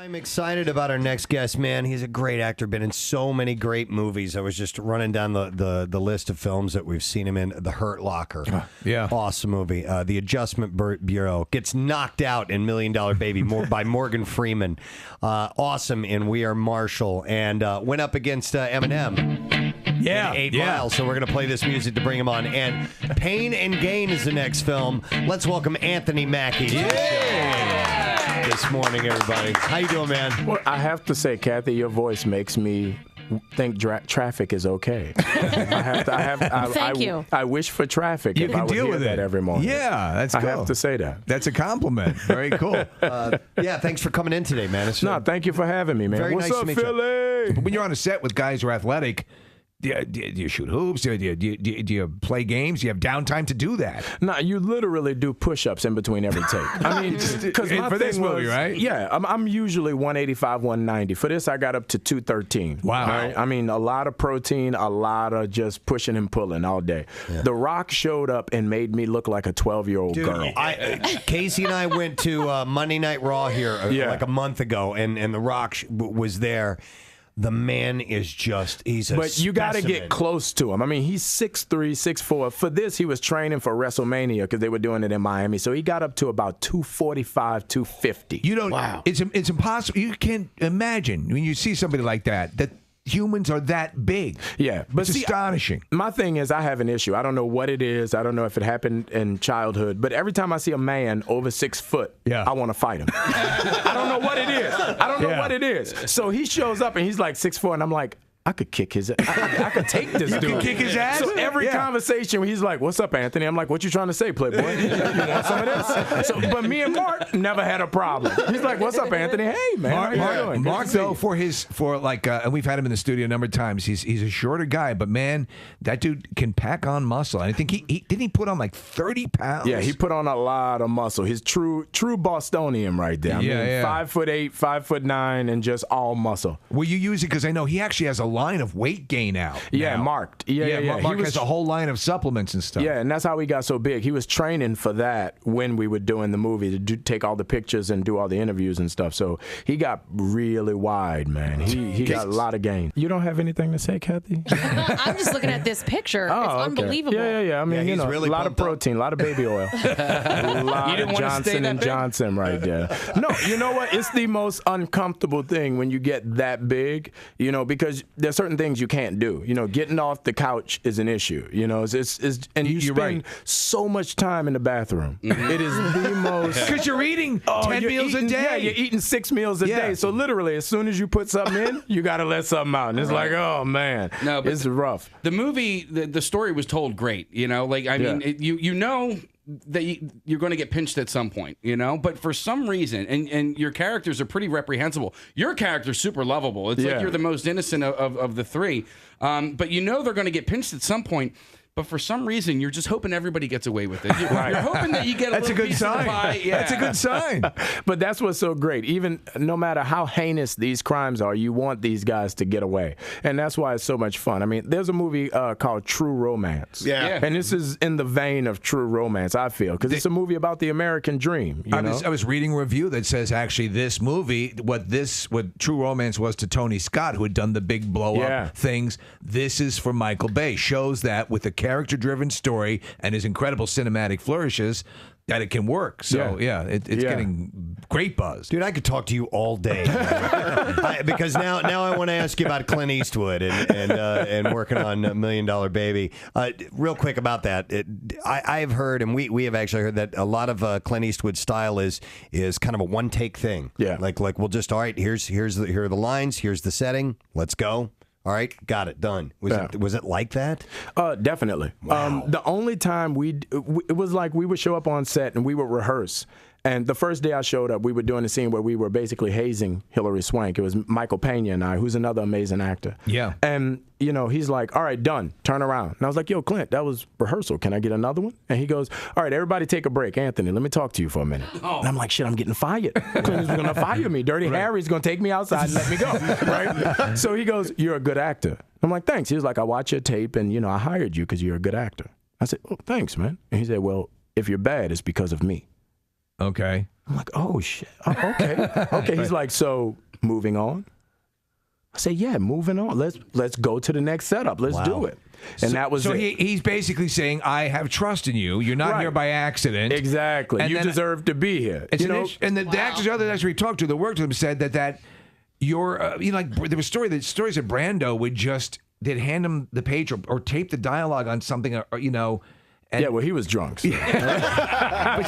I'm excited about our next guest, man. He's a great actor, been in so many great movies. I was just running down the list of films that we've seen him in. The Hurt Locker. Yeah. Awesome movie. The Adjustment Bureau. Gets knocked out in $1 Million Baby by Morgan Freeman. Awesome in We Are Marshall. And went up against Eminem. Yeah. In 8 Mile. So we're going to play this music to bring him on. And Pain and Gain is the next film. Let's welcome Anthony Mackie. This morning, everybody. How you doing, man? Well, I have to say, Kathy, your voice makes me think traffic is okay. Thank you. I wish for traffic. You if can I would deal hear with that it every morning. Yeah, that's cool. I have to say that. That's a compliment. Very cool. Yeah, thanks for coming in today, man. No, thank you for having me, man. Very What's nice up, to meet you. Philly? But when you're on a set with guys who are athletic, do you shoot hoops? Do you play games? Do you have downtime to do that? No, you literally do push-ups in between every take. I mean, because for this movie, right? Yeah, I'm usually 185, 190. For this, I got up to 213. Wow. Right? I mean, a lot of protein, a lot of just pushing and pulling all day. Yeah. The Rock showed up and made me look like a 12-year-old girl. Casey and I went to Monday Night Raw here like a month ago, and The Rock was there. The man is he's a But you got to specimen. get close to him. I mean, he's 6'3", 6'4". For this, he was training for WrestleMania because they were doing it in Miami. So he got up to about 245, 250. You don't. Wow. It's impossible. You can't imagine when you see somebody like that humans are that big. Yeah, but it's astonishing. My thing is, I have an issue. I don't know what it is. I don't know if it happened in childhood. But every time I see a man over 6 foot, I want to fight him. I don't know what it is. I don't know what it is. So he shows up and he's like 6'4", and I'm like, I could kick his ass. I could take this dude. You could kick his ass? So every conversation, he's like, what's up, Anthony? I'm like, what you trying to say, Playboy? You want some of this? But me and Mark never had a problem. He's like, what's up, Anthony? Hey, man, how you doing? Mark, though, and we've had him in the studio a number of times, he's a shorter guy, but man, that dude can pack on muscle. And I think didn't he put on like 30 pounds? Yeah, he put on a lot of muscle. He's true Bostonian right there. I mean, 5'8", 5'9", and just all muscle. Will you use it? Because I know he actually has a line of weight gain out. Yeah, now. marked. Yeah. Mark has a whole line of supplements and stuff. Yeah, and that's how he got so big. He was training for that when we were doing the movie to take all the pictures and do all the interviews and stuff. So he got really wide, man. He got a lot of gain. You don't have anything to say, Kathy? I'm just looking at this picture. It's unbelievable. Yeah. I mean, really a lot of protein, a lot of baby oil. A lot of Johnson & Johnson right there. No, you know what? It's the most uncomfortable thing when you get that big, because there's certain things you can't do. Getting off the couch is an issue. And you spend so much time in the bathroom. Mm-hmm. It is the most because you're eating 10 meals a day. Yeah, you're eating 6 meals a day. So literally, as soon as you put something in, you got to let something out. And it's like, oh man, it's rough. The movie, the story was told great. You know that you're going to get pinched at some point, but for some reason, and your characters are pretty reprehensible. Your character's super lovable. It's like you're the most innocent of the three, but they're going to get pinched at some point. But for some reason, you're just hoping everybody gets away with it. You're hoping that you get a little piece of the pie. Yeah. That's a good sign. But that's what's so great. Even no matter how heinous these crimes are, you want these guys to get away. And that's why it's so much fun. I mean, there's a movie called True Romance. Yeah. And this is in the vein of True Romance, I feel, because it's a movie about the American dream. I was reading a review that says actually this movie, what True Romance was to Tony Scott, who had done the big blow-up things, this is for Michael Bay. Shows that with a character-driven story and his incredible cinematic flourishes, that it can work. So, it's getting great buzz. Dude, I could talk to you all day. Because now I want to ask you about Clint Eastwood and working on $1 Million Baby. Real quick about that. I've heard, and we have actually heard, that a lot of Clint Eastwood's style is kind of a one-take thing. Yeah. Like we'll just, all right, here are the lines, here's the setting, let's go. All right, got it, done. Was it like that? Definitely. Wow. The only time it was like we would show up on set and we would rehearse. And the first day I showed up, we were doing a scene where we were basically hazing Hilary Swank. It was Michael Pena and I, who's another amazing actor. Yeah. And, he's like, all right, done. Turn around. And I was like, yo, Clint, that was rehearsal. Can I get another one? And he goes, all right, everybody take a break. Anthony, let me talk to you for a minute. Oh. And I'm like, shit, I'm getting fired. Clint is going to fire me. Dirty Harry's going to take me outside and let me go. Right? So he goes, you're a good actor. I'm like, thanks. He was like, I watch your tape and, I hired you because you're a good actor. I said, oh, thanks, man. And he said, well, if you're bad, it's because of me. Okay. I'm like, oh, shit. Oh, okay. Okay. He's like, so moving on? I say, yeah, moving on. Let's go to the next setup. Let's do it. And that was it. He's basically saying, I have trust in you. You're not here by accident. Exactly. And you deserve to be here. And the actors, other actors we talked to that worked with him said that you're, there was stories that Brando would just, they'd hand him the page or tape the dialogue on something, and, yeah, well, he was drunk. So. But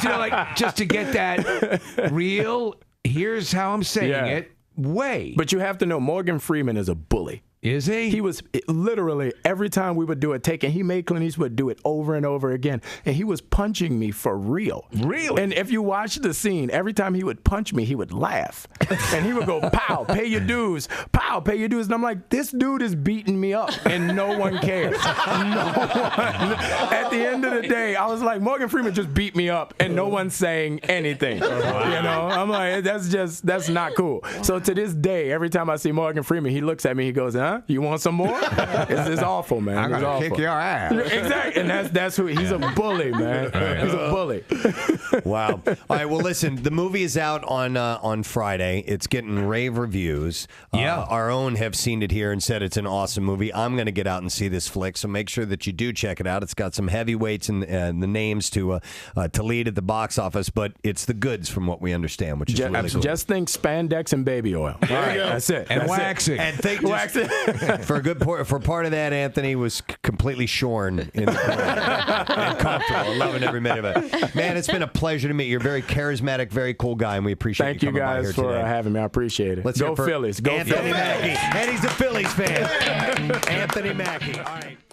just to get that real, here's how I'm saying it, way. But you have to know, Morgan Freeman is a bully. Is he? He was literally, every time we would do a take, and he made Clint Eastwood do it over and over again, and he was punching me for real. Really? And if you watch the scene, every time he would punch me, he would laugh. And he would go, pow, pay your dues. Pow, pay your dues. And I'm like, this dude is beating me up, and no one cares. No one. At the end of the day, I was like, Morgan Freeman just beat me up, and no one's saying anything. I'm like, that's not cool. So to this day, every time I see Morgan Freeman, he looks at me, he goes, huh? You want some more? It's awful, man. I'm gonna kick your ass. Exactly, and that's who he's a bully, man. He's a bully. Wow. All right. Well, listen. The movie is out on Friday. It's getting rave reviews. Our own have seen it here and said it's an awesome movie. I'm going to get out and see this flick, so make sure that you do check it out. It's got some heavyweights and the names to lead at the box office, but it's the goods from what we understand, which is really cool. Just think spandex and baby oil. All right, that's it. And waxing. And think waxing. For a good for part of that, Anthony was completely shorn in the corner and comfortable, loving every minute of it. Man, it's been a pleasure to meet you. You're a very charismatic, very cool guy, and we appreciate Thank you coming by here today. today. Having me. I appreciate it. Let's go Phillies. Go Anthony Phillies. Mackie. And he's a Phillies fan. Anthony Mackie. All right.